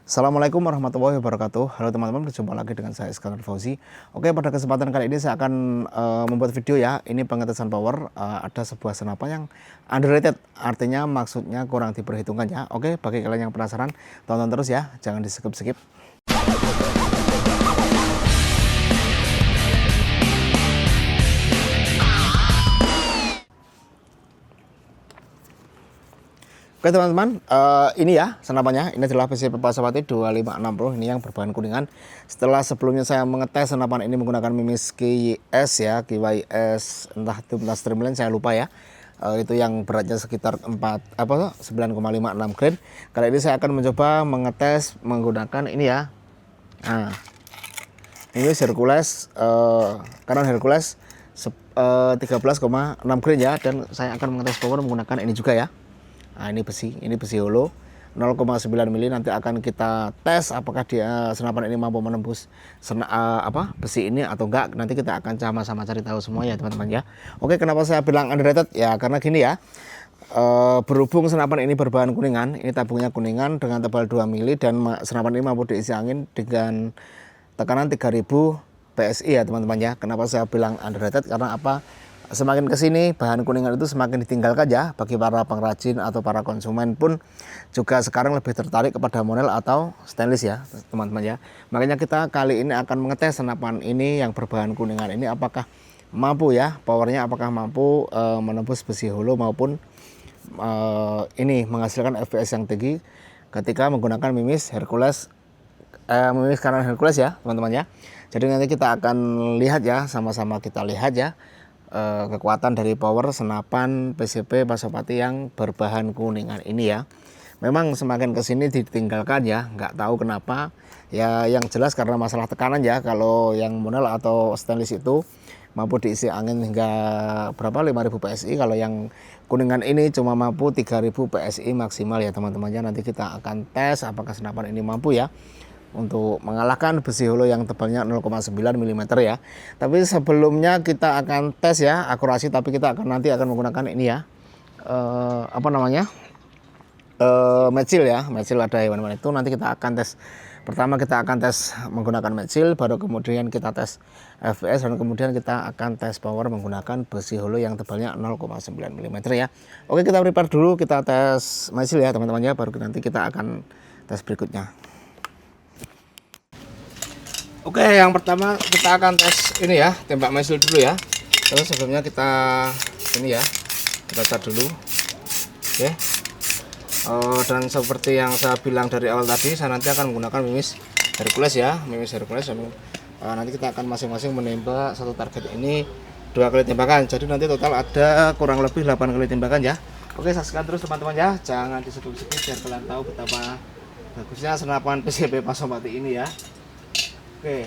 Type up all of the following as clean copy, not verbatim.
Assalamualaikum warahmatullahi wabarakatuh. Halo teman-teman, berjumpa lagi dengan saya Iskandar Fauzi. Oke, pada kesempatan kali ini saya akan membuat video ya. Ini pengetesan power. Ada sebuah senapan yang underrated, artinya maksudnya kurang diperhitungkan ya. Oke, bagi kalian yang penasaran, tonton terus ya, jangan di skip-skip. Oke teman-teman, ini ya senapannya. Ini adalah PCP Pasopati 256 Pro, ini yang berbahan kuningan. Setelah sebelumnya saya mengetes senapan ini menggunakan Mimis KYS ya, KYS entah itu Streamline saya lupa ya. Itu yang beratnya sekitar 9,56 gram. Kali ini saya akan mencoba mengetes menggunakan ini ya. Nah, ini Hercules, Canon Hercules 13,6 gram ya, dan saya akan mengetes power menggunakan ini juga ya. Nah, ini besi holo 0,9 mili. Nanti akan kita tes apakah dia senapan ini mampu menembus besi ini atau enggak. Nanti kita akan sama-sama cari tahu semua ya teman-teman ya. Oke, kenapa saya bilang underrated ya, karena gini ya. Berhubung senapan ini berbahan kuningan, ini tabungnya kuningan dengan tebal 2 mili, dan senapan ini mampu diisi angin dengan tekanan 3000 PSI ya teman-teman ya. Kenapa saya bilang underrated, karena apa? Semakin kesini bahan kuningan itu semakin ditinggalkan ya, bagi para pengrajin atau para konsumen pun juga sekarang lebih tertarik kepada monel atau stainless ya teman-teman ya. Makanya kita kali ini akan mengetes senapan ini yang berbahan kuningan ini apakah mampu ya, powernya apakah mampu menembus besi holo maupun ini menghasilkan FPS yang tinggi ketika menggunakan Mimis Hercules, Mimis Canon Hercules ya teman-teman ya. Jadi nanti kita akan lihat ya, sama-sama kita lihat ya kekuatan dari power senapan PCP Pasopati yang berbahan kuningan ini ya. Memang semakin kesini ditinggalkan ya, nggak tahu kenapa ya. Yang jelas karena masalah tekanan ya. Kalau yang monel atau stainless itu mampu diisi angin hingga berapa 5000 PSI. Kalau yang kuningan ini cuma mampu 3000 PSI maksimal ya teman-teman ya. Nanti kita akan tes apakah senapan ini mampu ya untuk mengalahkan besi holo yang tebalnya 0,9 mm ya. Tapi sebelumnya kita akan tes ya akurasi, tapi kita nanti akan menggunakan ini ya, metsil ya. Metsil ada hewan-hewan itu, nanti kita akan tes. Pertama kita akan tes menggunakan metsil, baru kemudian kita tes FPS, dan kemudian kita akan tes power menggunakan besi holo yang tebalnya 0,9 mm ya. Oke, kita prepare dulu, kita tes metsil ya teman-teman ya, baru nanti kita akan tes berikutnya. Oke, yang pertama kita akan tes ini ya, tembak metsil dulu ya. Terus sebelumnya kita ini ya, kita cat dulu. Oke. Dan seperti yang saya bilang dari awal tadi, saya nanti akan menggunakan Mimis Hercules ya, Mimis Hercules. Nanti kita akan masing-masing menembak satu target ini 2 kali tembakan. Jadi nanti total ada kurang lebih 8 kali tembakan ya. Oke, saksikan terus teman-teman ya, jangan di skip biar kalian tahu betapa bagusnya senapan PCP Pasopati ini ya. Oke.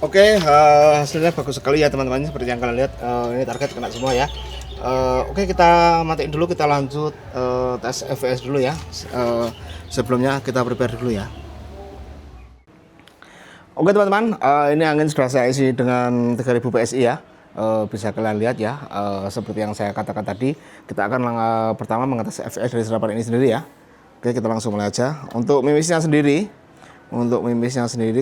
Oke, hasilnya bagus sekali ya teman-teman. Seperti yang kalian lihat, ini target kena semua ya. Oke, kita matiin dulu, kita lanjut tes FVS dulu ya. Sebelumnya kita prepare dulu ya. Oke teman-teman, ini angin sudah saya isi dengan 3000 PSI ya. Bisa kalian lihat ya, seperti yang saya katakan tadi, kita akan pertama mengetes FVS dari senapan ini sendiri ya. Oke, kita langsung mulai aja. Untuk mimisnya sendiri,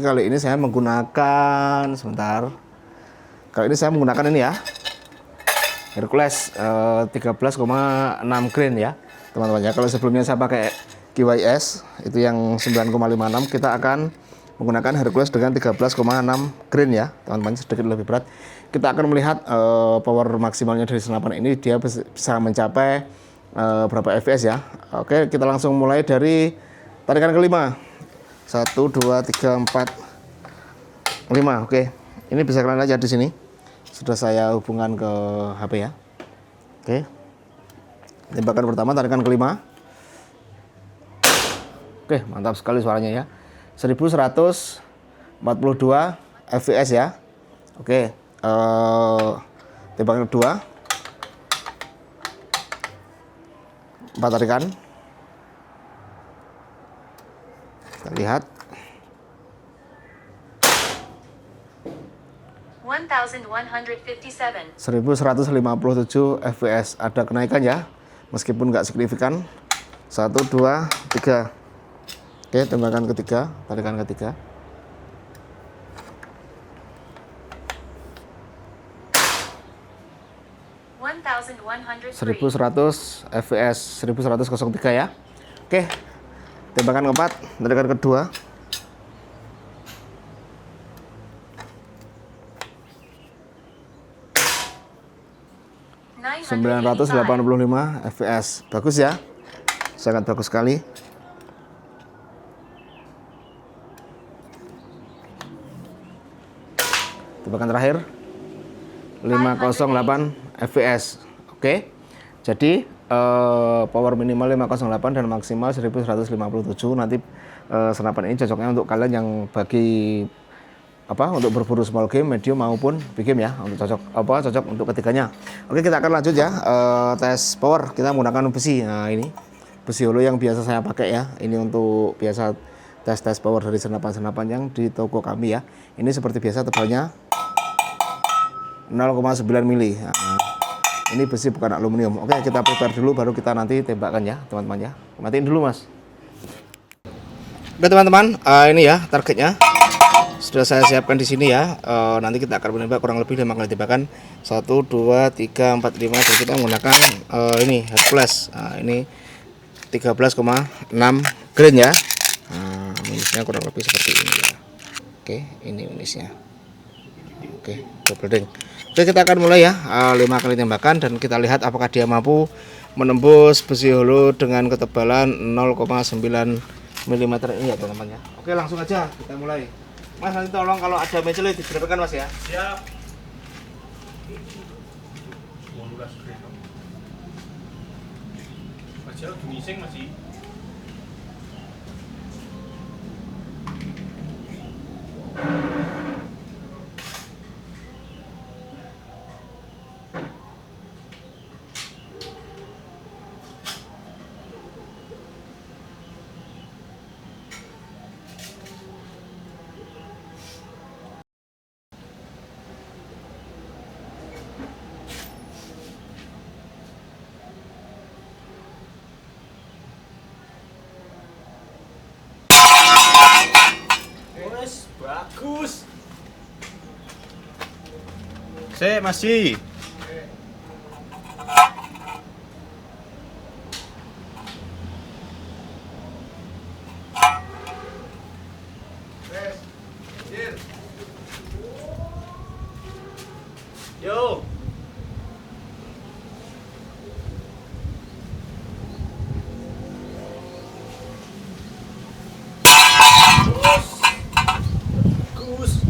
kali ini saya menggunakan, sebentar. Kali ini saya menggunakan ini ya, Hercules 13,6 grain ya teman-teman ya. Kalau sebelumnya saya pakai KYS itu yang 9,56, kita akan menggunakan Hercules dengan 13,6 grain ya teman-teman, sedikit lebih berat. Kita akan melihat power maksimalnya dari senapan ini, dia bisa mencapai berapa fps ya. Oke, kita langsung mulai dari tarikan kelima. 1, 2, 3, 4, 5. Oke, ini bisa kalian lihat di sini. Sudah saya hubungkan ke HP ya. Oke. Tembakan pertama tarikan kelima. Oke, mantap sekali suaranya ya. 1142 fps ya. Oke. Tembakan kedua. 4 tarikan. Kita lihat 1157 fps, ada kenaikan ya, meskipun nggak signifikan. 1, 2, 3. Oke, tembakan ketiga, tarikan ketiga. (1100 fps), 1103 ya. Oke, tembakan keempat, tarikan kedua. 985 fps, bagus ya, sangat bagus sekali. Tembakan terakhir 508 fps. Oke, jadi power minimal 508 dan maksimal 1157. Nanti senapan ini cocoknya untuk kalian yang bagi untuk berburu small game, medium maupun big game ya, untuk cocok untuk ketiganya. Oke, kita akan lanjut ya, tes power. Kita menggunakan besi. Nah, ini besi holo yang biasa saya pakai ya. Ini untuk biasa tes power dari senapan-senapan yang di toko kami ya. Ini seperti biasa tebalnya 0,9 mili. Nah, ini besi bukan aluminium. Oke, kita prepare dulu baru kita nanti tembakan ya teman-teman ya. Matiin dulu mas. Oke teman-teman, ini ya targetnya sudah saya siapkan di sini ya. Nanti kita akan menembak kurang lebih 5 kali tembakan. 1, 2, 3, 4, 5. Dan kita menggunakan ini Hercules. Ini 13,6 grain ya. Munisnya kurang lebih seperti ini ya. Oke, ini munisnya. Oke, double ring. Oke, kita akan mulai ya, 5 kali tembakan dan kita lihat apakah dia mampu menembus besi holo dengan ketebalan 0,9 mm ini ya teman-teman ya. Oke, langsung aja kita mulai. Mas, nanti tolong kalau ada mencele digerakkan mas ya. Siap. Masih ngising masih. Bagus. Masih. Yo. Bagus.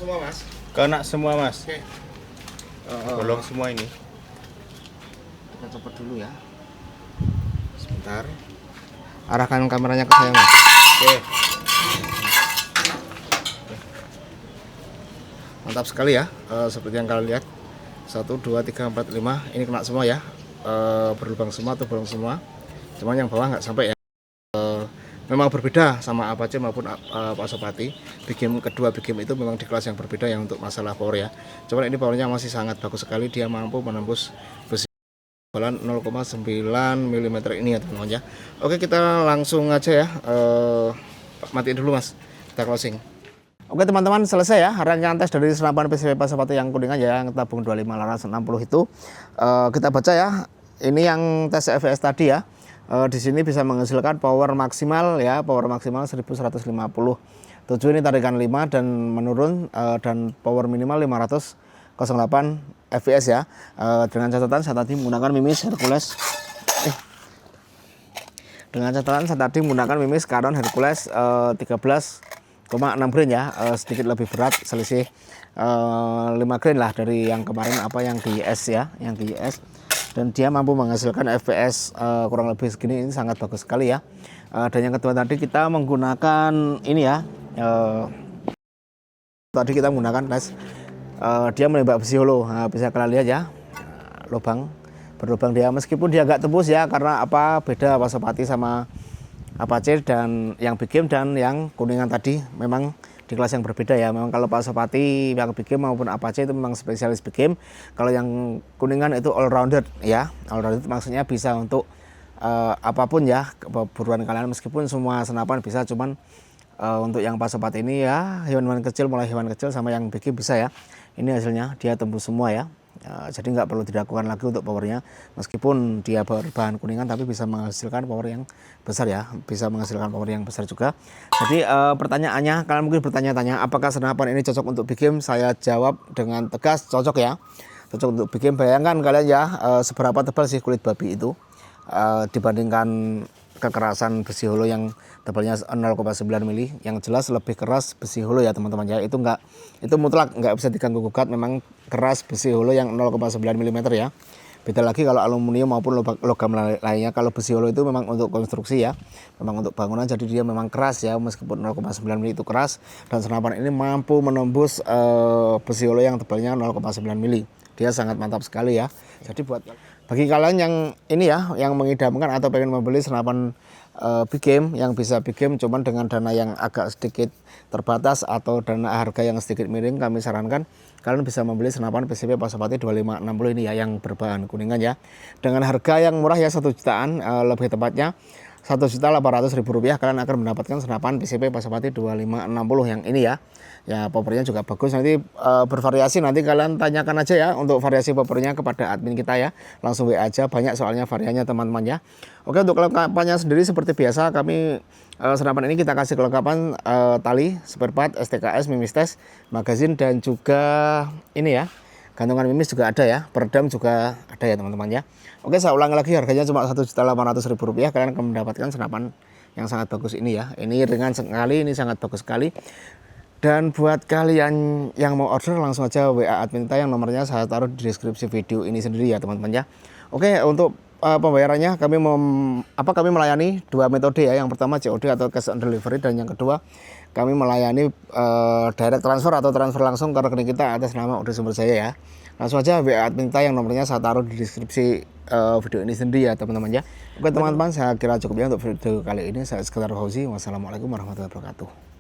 semua mas. Kena semua mas. Oke. Bolong semua ini. Kita coba dulu ya. Sebentar. Arahkan kameranya ke saya mas. Oke. Mantap sekali ya. Seperti yang kalian lihat. 1, 2, 3, 4, 5. Ini kena semua ya. Berlubang semua atau bolong semua. Cuman yang bawah nggak sampai ya. Memang berbeda sama Apache maupun Pasopati. Big game kedua, big game itu memang di kelas yang berbeda yang untuk masalah power ya. Cuman ini powernya masih sangat bagus sekali. Dia mampu menembus besi ketebalan 0,9 mm ini ya teman-teman ya. Oke, kita langsung aja ya. Matiin dulu mas. Kita closing. Oke teman-teman, selesai ya rangkaian tes dari senapan PCP Pasopati yang kuningan ya, yang tabung 25 laras 60 itu. Kita baca ya. Ini yang tes FVS tadi ya. Di sini bisa menghasilkan power maksimal ya, power maksimal 1150. 7 ini tarikan 5 dan menurun, dan power minimal 508 fps ya. Dengan catatan saya tadi menggunakan mimis Hercules. Dengan catatan saya tadi menggunakan mimis Canon Hercules 13,6 grain ya, sedikit lebih berat, selisih 5 grain lah dari yang kemarin yang di S ya, yang di S. Dan dia mampu menghasilkan FPS kurang lebih segini, ini sangat bagus sekali ya. Dan yang kedua tadi kita menggunakan ini ya, tadi kita menggunakan tes, dia menembak besi holo. Nah, bisa kalian lihat ya, berlubang dia, meskipun dia agak tembus ya, karena beda Pasopati sama Apache dan yang big game dan yang kuningan tadi memang di kelas yang berbeda ya. Memang kalau Pasopati yang big game maupun Apache itu memang spesialis big game. Kalau yang kuningan itu all rounded ya. All rounded maksudnya bisa untuk apapun ya buruan kalian, meskipun semua senapan bisa, cuman untuk yang Pasopati ini ya hewan-hewan kecil, mulai hewan kecil sama yang big game bisa ya. Ini hasilnya dia tembus semua ya. Jadi nggak perlu dilakukan lagi untuk powernya, meskipun dia berbahan kuningan tapi bisa menghasilkan power yang besar ya, bisa menghasilkan power yang besar juga. Jadi pertanyaannya, kalian mungkin bertanya-tanya apakah senapan ini cocok untuk big game? Saya jawab dengan tegas, cocok ya, cocok untuk big game. Bayangkan kalian ya, seberapa tebal sih kulit babi itu dibandingkan kekerasan besi holo yang tebalnya 0,9 mm, yang jelas lebih keras besi holo ya teman-teman ya. Itu mutlak nggak bisa diganggu gugat, memang keras besi holo yang 0,9 mm ya. Beda lagi kalau aluminium maupun logam lainnya. Kalau besi holo itu memang untuk konstruksi ya, memang untuk bangunan, jadi dia memang keras ya, meskipun 0,9 mm itu keras. Dan senapan ini mampu menembus besi holo yang tebalnya 0,9 mm. Dia sangat mantap sekali ya. Jadi bagi kalian yang ini ya, yang mengidamkan atau pengen membeli senapan big game, yang bisa big game cuman dengan dana yang agak sedikit terbatas atau dana harga yang sedikit miring, kami sarankan kalian bisa membeli senapan PCP Pasopati 2560 ini ya, yang berbahan kuningan ya, dengan harga yang murah ya, 1 jutaan, lebih tepatnya 1.800.000 rupiah. Kalian akan mendapatkan senapan PCP Pasopati 2560 yang ini ya. Ya, powernya juga bagus, nanti bervariasi, nanti kalian tanyakan aja ya untuk variasi powernya kepada admin kita ya, langsung WA aja, banyak soalnya variannya teman-teman ya. Oke, untuk kelengkapannya sendiri seperti biasa, kami senapan ini kita kasih kelengkapan tali, spare part, STKS, mimis tes, magazin, dan juga ini ya, gantungan mimis juga ada ya, peredam juga ada ya teman-teman ya. Oke, saya ulangi lagi, harganya cuma 1.800.000 rupiah, kalian akan mendapatkan senapan yang sangat bagus ini ya. Ini ringan sekali, ini sangat bagus sekali. Dan buat kalian yang mau order, langsung aja WA admin kita yang nomornya saya taruh di deskripsi video ini sendiri ya teman-teman ya. Oke, untuk pembayarannya kami melayani 2 metode ya. Yang pertama COD atau cash on delivery, dan yang kedua kami melayani direct transfer atau transfer langsung ke rekening kita atas nama Odi Sumber Jaya ya. Langsung aja WA admin kita yang nomornya saya taruh di deskripsi video ini sendiri ya teman-teman ya. Oke teman-teman, saya kira cukup ya untuk video kali ini. Saya Sekedar Fauzi. Wassalamualaikum warahmatullahi wabarakatuh.